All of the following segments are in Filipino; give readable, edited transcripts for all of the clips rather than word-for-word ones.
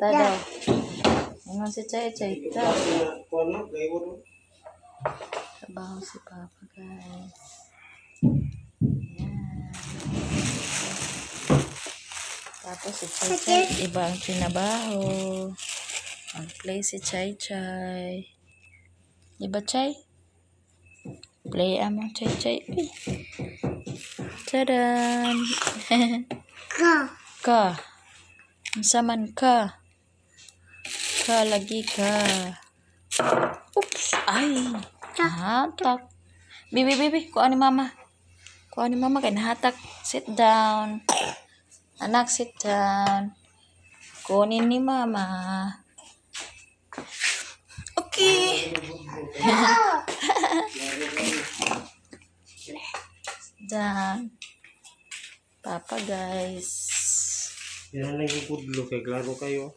Ta daw. Ingon si Chay Chay. Ta. Trabaho si Papa, guys. Yan. Tapos si Chay Chay, iba ang trinabaho. Mag-play si Chay Chay. Diba, Chay? Play among Chay Chay. Tadan! Ka. Saman ka. Ka lagi ka. Oops! Ay! Nahatak. Bibi. Kuha ni mama. Kay nahatak. Sit down. Anak, sit down. Kunin ni mama. Okay. Down. Papa, guys. Yan lang yung pudlo. Kaya klaro kayo.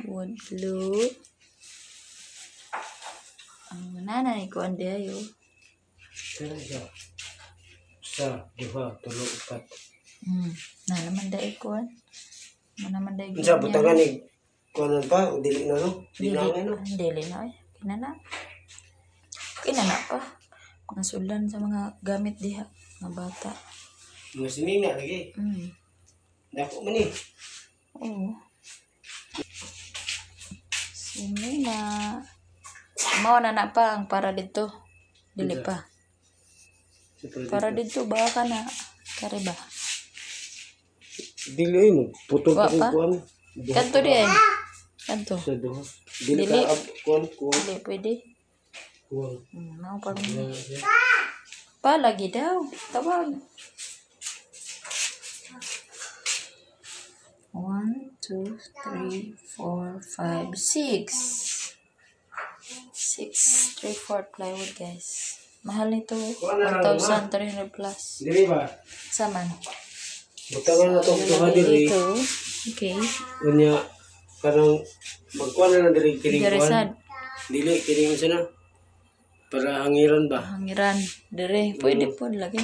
Wood blue. Ang nanay ko andi ayo. Kaya siya. Sa, duha, tulo, upat. Naman dai ko. Naman dai. Sa butangan ni kuanan pa, dili na no? Dili na. Kinana pa. Mga sulan sa mga gamit diha. Mga bata. Mga sinina lagi. Dako man eh. Oo. Sinina. Mao na pa ang para dito. Dili pa. Para dito ba ka na? Kare ba? Dili mo putok Wa ko pa? kuan. Kanto di ay. Kanto. Sa duha. Dili Dili. ka kuan. Dili pwede. Kuan. Mau pa rin. Pa lagi daw. Tawag. 1, 2, 3, 4, 5, 6. 6 3/4 plywood, guys. Mahal nito. 1,300 plus. Dili ba? Saman. Butangan na tong duha diri. Dito. Okay. Unya karang magkuan na lang diri kiring Garisad. kuan. Dili kiring sa na. Para hangiran ba? Hangiran. Dire. Pwede po lagi.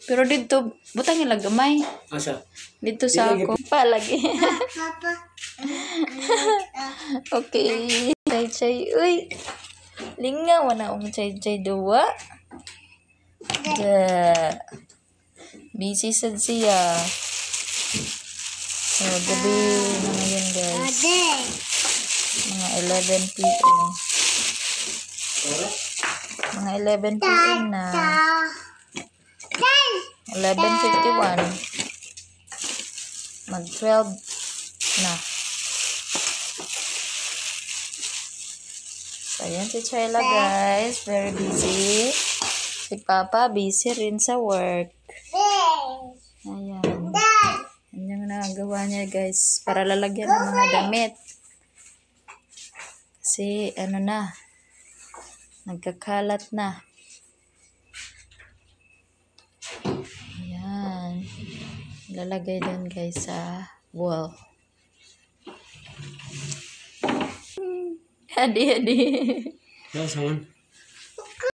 Pero dito, butang ilang gamay. Asa? Dito sa ako. Pa lagi. Okay. Chay. Uy. Lingaw na Chay duwa. Busy sad siya. So, gabi na ngayon, guys. Mga 11 p.m. Mga 11 p.m. na. 11:51. Mag-12 na. So, ayan si Chayla, guys. Very busy. Si Papa, busy rin sa work. Ayan. Yan yung nagawa niya, guys. Para lalagyan ng mga damit. Kasi, nagkakalat na. Ayan. Lalagay doon, guys, sa wall. Hadi. Ya, saman.